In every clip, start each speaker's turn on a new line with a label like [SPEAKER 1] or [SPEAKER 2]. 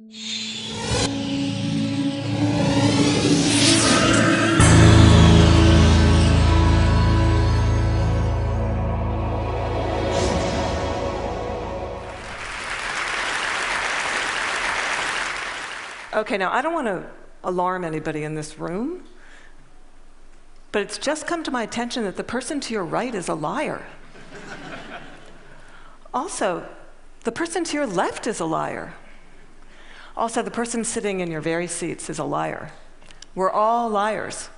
[SPEAKER 1] Okay, now I don't want to alarm anybody in this room, but it's just come to my attention that the person to your right is a liar. Also, the person to your left is a liar. Also, the person sitting in your very seats is a liar. We're all liars.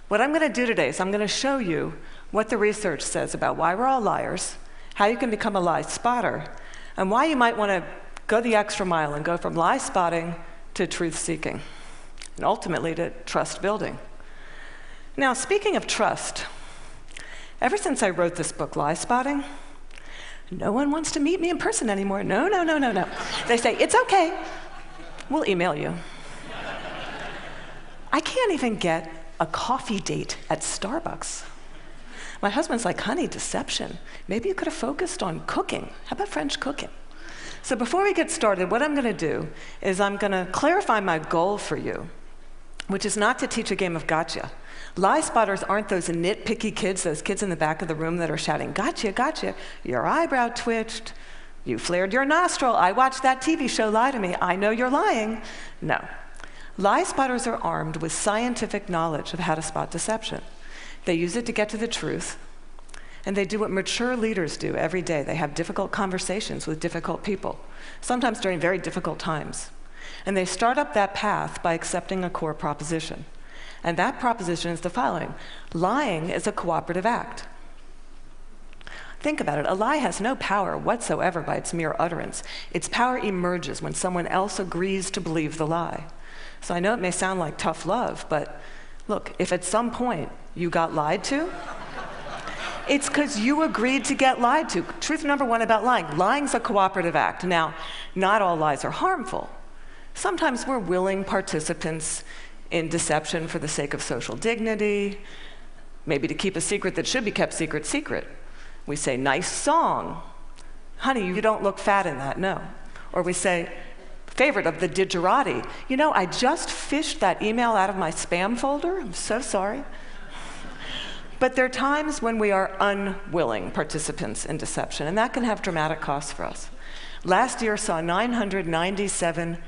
[SPEAKER 1] What I'm going to do today is I'm going to show you what the research says about why we're all liars, how you can become a lie spotter, and why you might want to go the extra mile and go from lie spotting to truth seeking, and ultimately to trust building. Now, speaking of trust, ever since I wrote this book, Lie Spotting, no one wants to meet me in person anymore. No. They say, it's okay, we'll email you. I can't even get a coffee date at Starbucks. My husband's like, honey, deception. Maybe you could have focused on cooking. How about French cooking? So before we get started, what I'm going to do is I'm going to clarify my goal for you, which is not to teach a game of gotcha. Lie spotters aren't those nitpicky kids, those kids in the back of the room that are shouting, gotcha, gotcha, your eyebrow twitched, you flared your nostril, I watched that TV show, lie to me, I know you're lying. No. Lie spotters are armed with scientific knowledge of how to spot deception. They use it to get to the truth. And they do what mature leaders do every day. They have difficult conversations with difficult people, sometimes during very difficult times. And they start up that path by accepting a core proposition. And that proposition is the following: lying is a cooperative act. Think about it. A lie has no power whatsoever by its mere utterance. Its power emerges when someone else agrees to believe the lie. So I know it may sound like tough love, but look, if at some point you got lied to, it's because you agreed to get lied to. Truth number one about lying. Lying's a cooperative act. Now, not all lies are harmful. Sometimes we're willing participants in deception for the sake of social dignity, maybe to keep a secret that should be kept secret. We say, nice song. Honey, you don't look fat in that, no. Or we say, favorite of the digerati. You know, I just fished that email out of my spam folder. I'm so sorry. But there are times when we are unwilling participants in deception, and that can have dramatic costs for us. Last year saw $997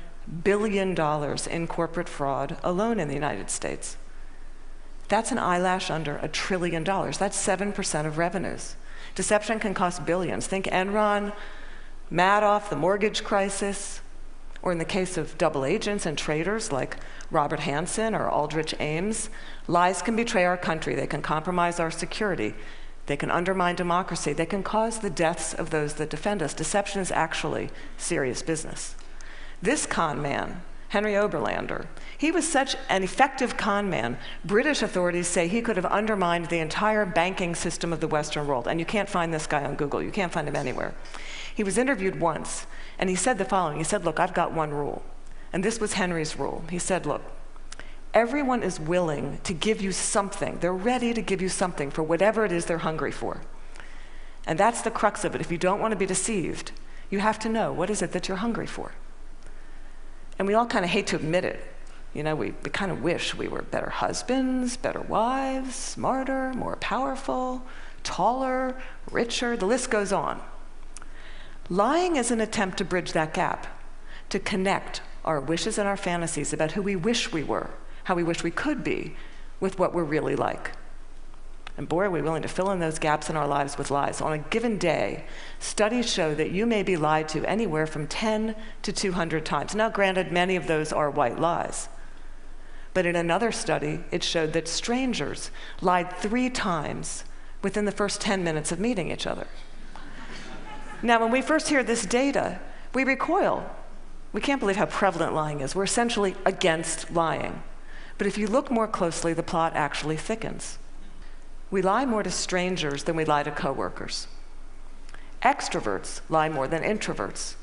[SPEAKER 1] billion in corporate fraud alone in the United States. That's an eyelash under $1 trillion. That's 7% of revenues. Deception can cost billions. Think Enron, Madoff, the mortgage crisis, or in the case of double agents and traitors like Robert Hansen or Aldrich Ames, lies can betray our country. They can compromise our security. They can undermine democracy. They can cause the deaths of those that defend us. Deception is actually serious business. This con man, Henry Oberlander, he was such an effective con man, British authorities say he could have undermined the entire banking system of the Western world. And you can't find this guy on Google. You can't find him anywhere. He was interviewed once, and he said the following. He said, look, I've got one rule. And this was Henry's rule. He said, look, everyone is willing to give you something. They're ready to give you something for whatever it is they're hungry for. And that's the crux of it. If you don't want to be deceived, you have to know, what is it that you're hungry for? And we all kind of hate to admit it. You know, we kind of wish we were better husbands, better wives, smarter, more powerful, taller, richer, the list goes on. Lying is an attempt to bridge that gap, to connect our wishes and our fantasies about who we wish we were, how we wish we could be, with what we're really like. And boy, are we willing to fill in those gaps in our lives with lies. On a given day, studies show that you may be lied to anywhere from 10 to 200 times. Now, granted, many of those are white lies. But in another study, it showed that strangers lied 3 times within the first 10 minutes of meeting each other. Now, when we first hear this data, we recoil. We can't believe how prevalent lying is. We're essentially against lying. But if you look more closely, the plot actually thickens. We lie more to strangers than we lie to coworkers. Extroverts lie more than introverts.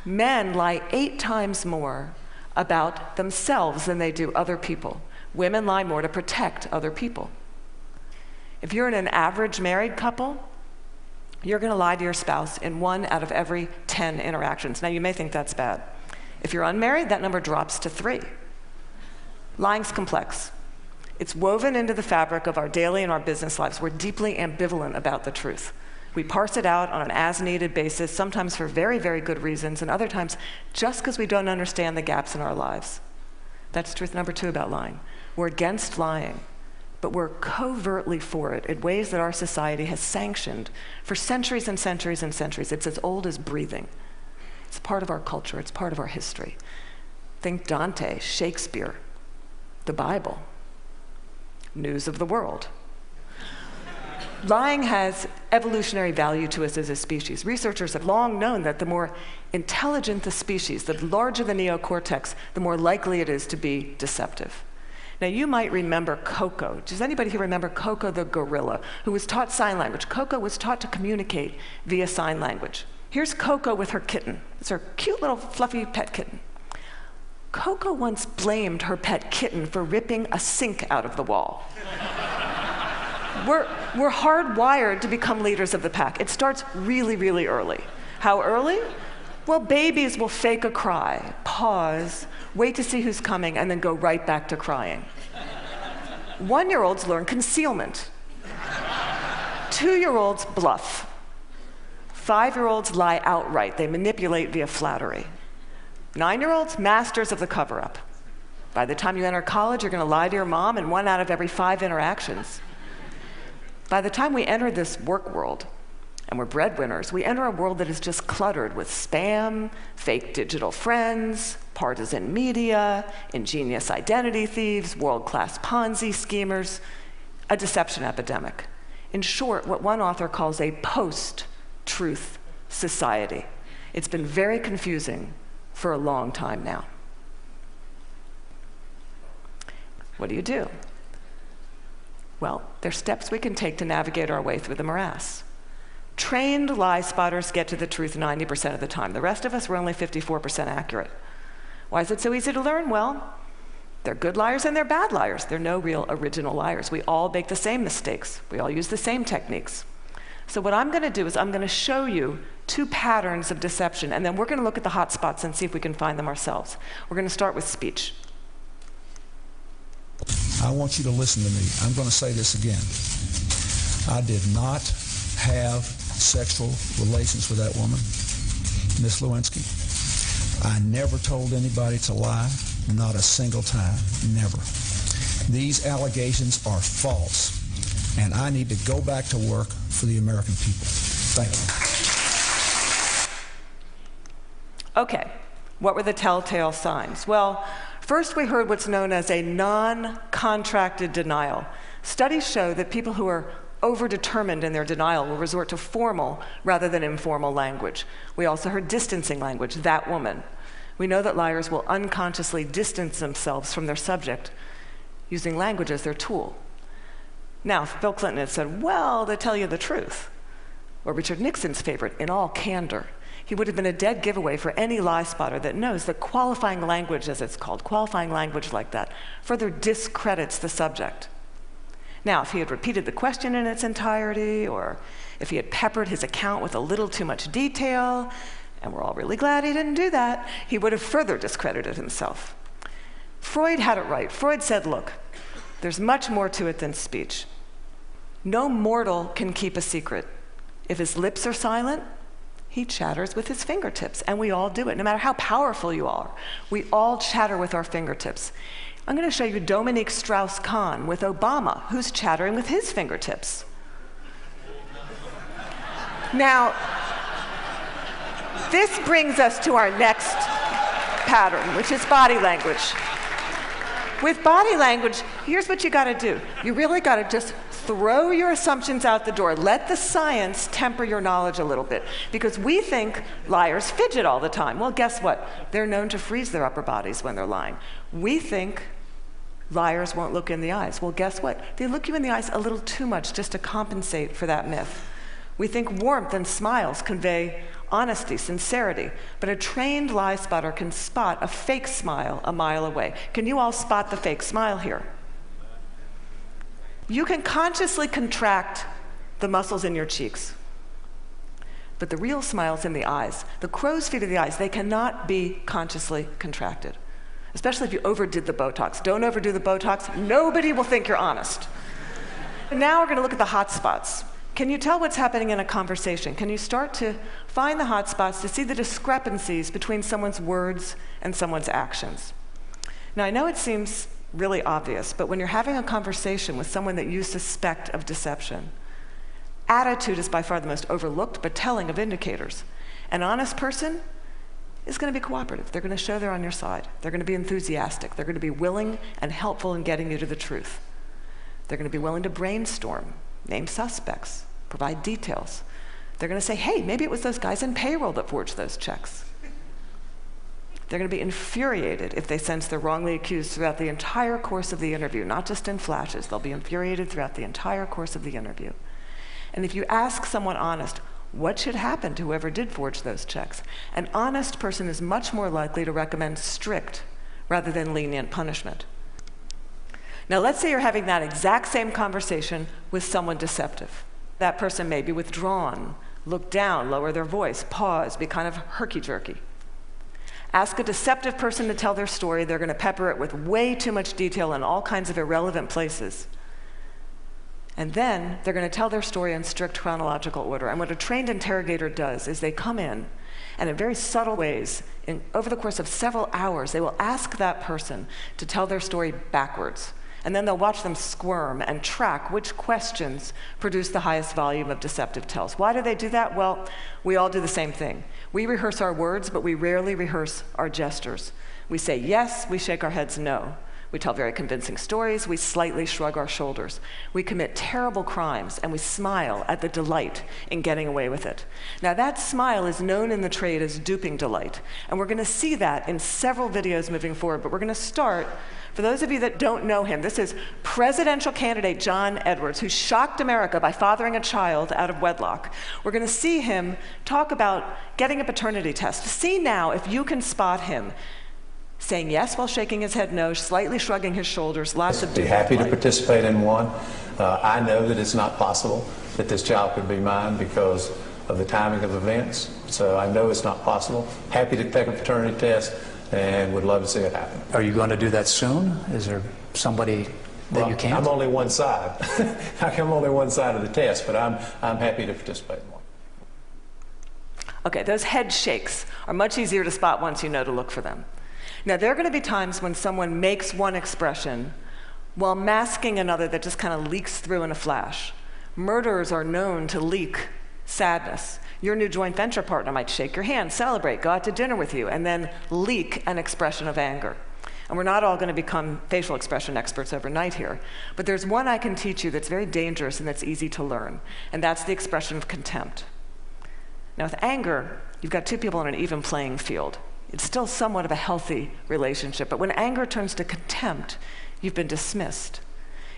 [SPEAKER 1] Men lie 8 times more about themselves than they do other people. Women lie more to protect other people. If you're in an average married couple, you're going to lie to your spouse in 1 out of every 10 interactions. Now, you may think that's bad. If you're unmarried, that number drops to 3. Lying's complex. It's woven into the fabric of our daily and our business lives. We're deeply ambivalent about the truth. We parse it out on an as-needed basis, sometimes for very, very good reasons, and other times just because we don't understand the gaps in our lives. That's truth number 2 about lying. We're against lying, but we're covertly for it in ways that our society has sanctioned for centuries and centuries and centuries. It's as old as breathing. It's part of our culture. It's part of our history. Think Dante, Shakespeare, the Bible, news of the world. Lying has evolutionary value to us as a species. Researchers have long known that the more intelligent the species, the larger the neocortex, the more likely it is to be deceptive. Now, you might remember Coco. Does anybody here remember Coco the gorilla, who was taught sign language? Coco was taught to communicate via sign language. Here's Coco with her kitten. It's her cute little fluffy pet kitten. Coco once blamed her pet kitten for ripping a sink out of the wall. We're hardwired to become leaders of the pack. It starts really, really early. How early? Well, babies will fake a cry, pause, wait to see who's coming, and then go right back to crying. 1-year-olds learn concealment. 2-year-olds bluff. 5-year-olds lie outright. They manipulate via flattery. 9-year-olds, masters of the cover-up. By the time you enter college, you're going to lie to your mom in 1 out of every 5 interactions. By the time we enter this work world, and we're breadwinners, we enter a world that is just cluttered with spam, fake digital friends, partisan media, ingenious identity thieves, world-class Ponzi schemers, a deception epidemic. In short, what one author calls a post-truth society. It's been very confusing for a long time now. What do? Well, there's steps we can take to navigate our way through the morass. Trained lie spotters get to the truth 90% of the time. The rest of us, we're only 54% accurate. Why is it so easy to learn? Well, they're good liars and they're bad liars. They're no real original liars. We all make the same mistakes. We all use the same techniques. So what I'm going to do is I'm going to show you 2 patterns of deception, and then we're going to look at the hot spots and see if we can find them ourselves. We're going to start with speech.
[SPEAKER 2] I want you to listen to me. I'm going to say this again. I did not have sexual relations with that woman, Miss Lewinsky. I never told anybody to lie, not a single time, never. These allegations are false, and I need to go back to work for the American people. Thank you.
[SPEAKER 1] Okay, what were the telltale signs? Well, first we heard what's known as a non-contracted denial. Studies show that people who are overdetermined in their denial will resort to formal rather than informal language. We also heard distancing language, that woman. We know that liars will unconsciously distance themselves from their subject using language as their tool. Now, if Bill Clinton had said, well, to tell you the truth, or Richard Nixon's favorite, in all candor, he would have been a dead giveaway for any lie spotter that knows that qualifying language, as it's called, qualifying language like that, further discredits the subject. Now, if he had repeated the question in its entirety, or if he had peppered his account with a little too much detail, and we're all really glad he didn't do that, he would have further discredited himself. Freud had it right. Freud said, look, there's much more to it than speech. No mortal can keep a secret. If his lips are silent, he chatters with his fingertips, and we all do it. No matter how powerful you are, we all chatter with our fingertips. I'm going to show you Dominique Strauss-Kahn with Obama, who's chattering with his fingertips. Now, this brings us to our next pattern, which is body language. With body language, here's what you got to do. You really got to just throw your assumptions out the door. Let the science temper your knowledge a little bit. Because we think liars fidget all the time. Well, guess what? They're known to freeze their upper bodies when they're lying. We think liars won't look in the eyes. Well, guess what? They look you in the eyes a little too much just to compensate for that myth. We think warmth and smiles convey honesty, sincerity, but a trained lie spotter can spot a fake smile a mile away. Can you all spot the fake smile here? You can consciously contract the muscles in your cheeks. but the real smile's in the eyes. The crow's feet of the eyes, they cannot be consciously contracted, especially if you overdid the Botox. Don't overdo the Botox. Nobody will think you're honest. Now we're going to look at the hot spots. Can you tell what's happening in a conversation? Can you start to find the hot spots to see the discrepancies between someone's words and someone's actions? Now, I know it seems really obvious, but when you're having a conversation with someone that you suspect of deception, attitude is by far the most overlooked but telling of indicators. An honest person is going to be cooperative. They're going to show they're on your side. They're going to be enthusiastic. They're going to be willing and helpful in getting you to the truth. They're going to be willing to brainstorm, name suspects, provide details. They're going to say, hey, maybe it was those guys in payroll that forged those checks. They're going to be infuriated if they sense they're wrongly accused throughout the entire course of the interview, not just in flashes. They'll be infuriated throughout the entire course of the interview. And if you ask someone honest, what should happen to whoever did forge those checks? An honest person is much more likely to recommend strict rather than lenient punishment. Now, let's say you're having that exact same conversation with someone deceptive. That person may be withdrawn, look down, lower their voice, pause, be kind of herky-jerky. Ask a deceptive person to tell their story. They're going to pepper it with way too much detail in all kinds of irrelevant places. And then they're going to tell their story in strict chronological order. And what a trained interrogator does is they come in, and in very subtle ways, over the course of several hours, they will ask that person to tell their story backwards. And then they'll watch them squirm and track which questions produce the highest volume of deceptive tells. Why do they do that? Well, we all do the same thing. We rehearse our words, but we rarely rehearse our gestures. We say yes, we shake our heads no. We tell very convincing stories, we slightly shrug our shoulders. We commit terrible crimes, and we smile at the delight in getting away with it. Now, that smile is known in the trade as duping delight, and we're going to see that in several videos moving forward, but we're going to start. For those of you that don't know him, this is presidential candidate John Edwards, who shocked America by fathering a child out of wedlock. We're going to see him talk about getting a paternity test. See now if you can spot him saying yes while shaking his head no, slightly shrugging his shoulders, lots of
[SPEAKER 3] I'd be happy to participate in one. I know that it's not possible that this child could be mine because of the timing of events, so I know it's not possible. Happy to take a paternity test and would love to see it happen.
[SPEAKER 4] Are you going to do that soon? Is there somebody that you can't?
[SPEAKER 3] I'm only one side. I'm only one side of the test, but I'm happy to participate in one.
[SPEAKER 1] Okay, those head shakes are much easier to spot once you know to look for them. Now, there are going to be times when someone makes one expression while masking another that just kind of leaks through in a flash. Murderers are known to leak sadness. Your new joint venture partner might shake your hand, celebrate, go out to dinner with you, and then leak an expression of anger. And we're not all going to become facial expression experts overnight here, but there's one I can teach you that's very dangerous and that's easy to learn, and that's the expression of contempt. Now, with anger, you've got two people on an even playing field. It's still somewhat of a healthy relationship, but when anger turns to contempt, you've been dismissed.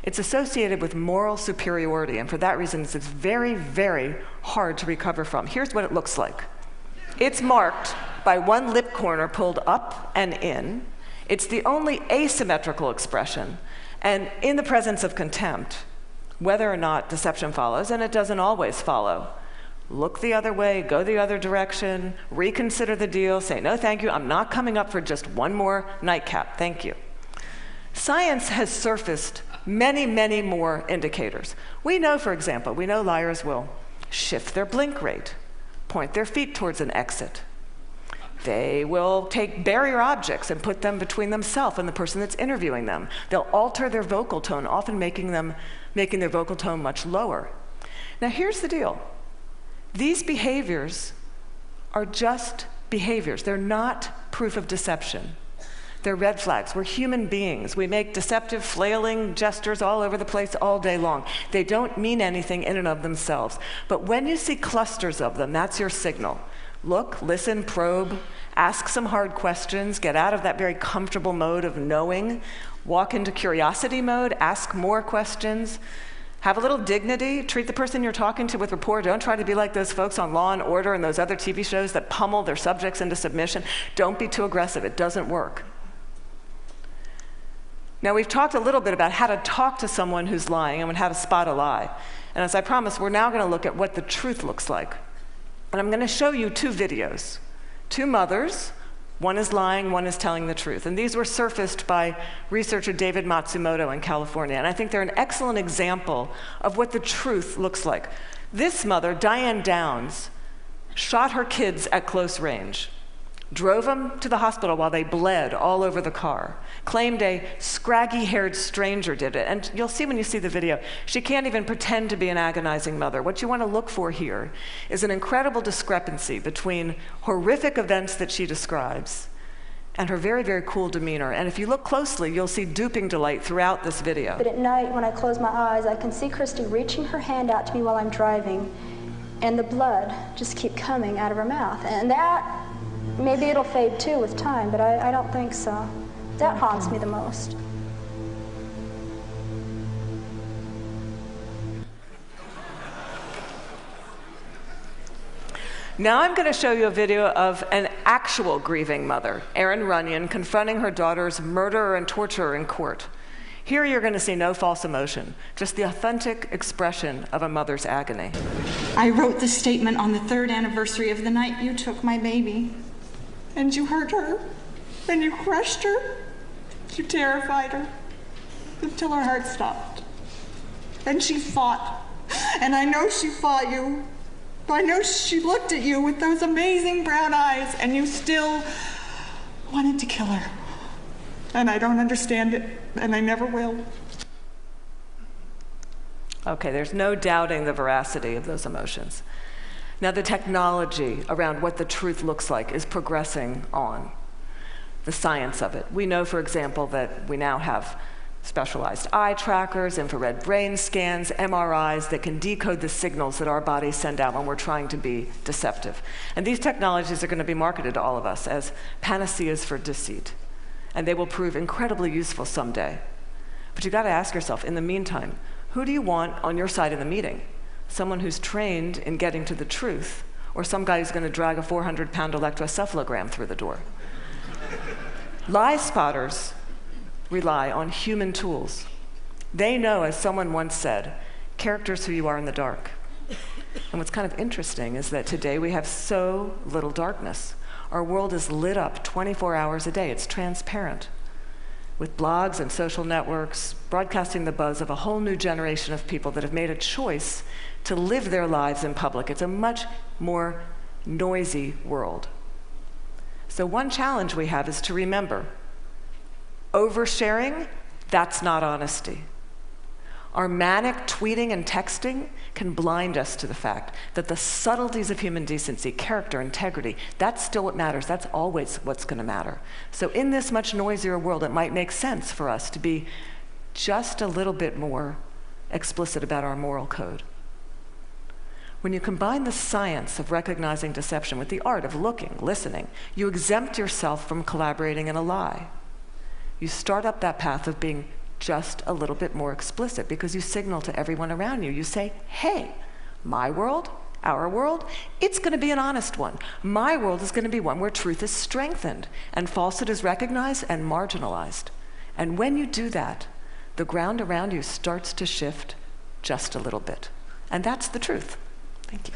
[SPEAKER 1] It's associated with moral superiority, and for that reason, it's very, very hard to recover from. Here's what it looks like. It's marked by one lip corner pulled up and in. It's the only asymmetrical expression, and in the presence of contempt, whether or not deception follows, and it doesn't always follow, look the other way, go the other direction, reconsider the deal, say, no, thank you, I'm not coming up for just one more nightcap, thank you. Science has surfaced many, many more indicators. We know, for example, liars will shift their blink rate, point their feet towards an exit. They will take barrier objects and put them between themselves and the person that's interviewing them. They'll alter their vocal tone, often making their vocal tone much lower. Now, here's the deal. These behaviors are just behaviors. They're not proof of deception. They're red flags. We're human beings. We make deceptive, flailing gestures all over the place all day long. They don't mean anything in and of themselves. But when you see clusters of them, that's your signal. Look, listen, probe, ask some hard questions, get out of that very comfortable mode of knowing, walk into curiosity mode, ask more questions. Have a little dignity. Treat the person you're talking to with rapport. Don't try to be like those folks on Law and Order and those other TV shows that pummel their subjects into submission. Don't be too aggressive. It doesn't work. Now, we've talked a little bit about how to talk to someone who's lying and how to spot a lie. And as I promised, we're now going to look at what the truth looks like. And I'm going to show you two videos. Two mothers, one is lying, one is telling the truth. And these were surfaced by researcher David Matsumoto in California. And I think they're an excellent example of what the truth looks like. This mother, Diane Downs, shot her kids at close range, drove them to the hospital while they bled all over the car, claimed a scraggy-haired stranger did it. And you'll see when you see the video, she can't even pretend to be an agonizing mother. What you want to look for here is an incredible discrepancy between horrific events that she describes and her very, very cool demeanor. And if you look closely, you'll see duping delight throughout this video.
[SPEAKER 5] But at night, when I close my eyes, I can see Christy reaching her hand out to me while I'm driving, and the blood just keep coming out of her mouth. And that, maybe it'll fade too with time, but I don't think so. That haunts me the most.
[SPEAKER 1] Now I'm going to show you a video of an actual grieving mother, Erin Runyon, confronting her daughter's murderer and torturer in court. Here you're going to see no false emotion, just the authentic expression of a mother's agony.
[SPEAKER 6] I wrote the statement on the 3rd anniversary of the night you took my baby. And you hurt her, and you crushed her, you terrified her, until her heart stopped. And she fought, and I know she fought you. I know she looked at you with those amazing brown eyes, and you still wanted to kill her. And I don't understand it, and I never will.
[SPEAKER 1] Okay, there's no doubting the veracity of those emotions. Now, the technology around what the truth looks like is progressing on, the science of it. We know, for example, that we now have specialized eye trackers, infrared brain scans, MRIs that can decode the signals that our bodies send out when we're trying to be deceptive. And these technologies are going to be marketed to all of us as panaceas for deceit. And they will prove incredibly useful someday. But you've got to ask yourself, in the meantime, who do you want on your side of the meeting? Someone who's trained in getting to the truth, or some guy who's going to drag a 400-pound electroencephalogram through the door? Lie spotters rely on human tools. They know, as someone once said, character's who you are in the dark. And what's kind of interesting is that today we have so little darkness. Our world is lit up 24 hours a day. It's transparent, with blogs and social networks broadcasting the buzz of a whole new generation of people that have made a choice to live their lives in public. It's a much more noisy world. So one challenge we have is to remember, oversharing, that's not honesty. Our manic tweeting and texting can blind us to the fact that the subtleties of human decency, character, integrity, that's still what matters. That's always what's going to matter. So in this much noisier world, it might make sense for us to be just a little bit more explicit about our moral code. When you combine the science of recognizing deception with the art of looking, listening, you exempt yourself from collaborating in a lie. You start up that path of being just a little bit more explicit because you signal to everyone around you. You say, hey, my world, our world, it's going to be an honest one. My world is going to be one where truth is strengthened and falsehood is recognized and marginalized. And when you do that, the ground around you starts to shift just a little bit. And that's the truth. Thank you.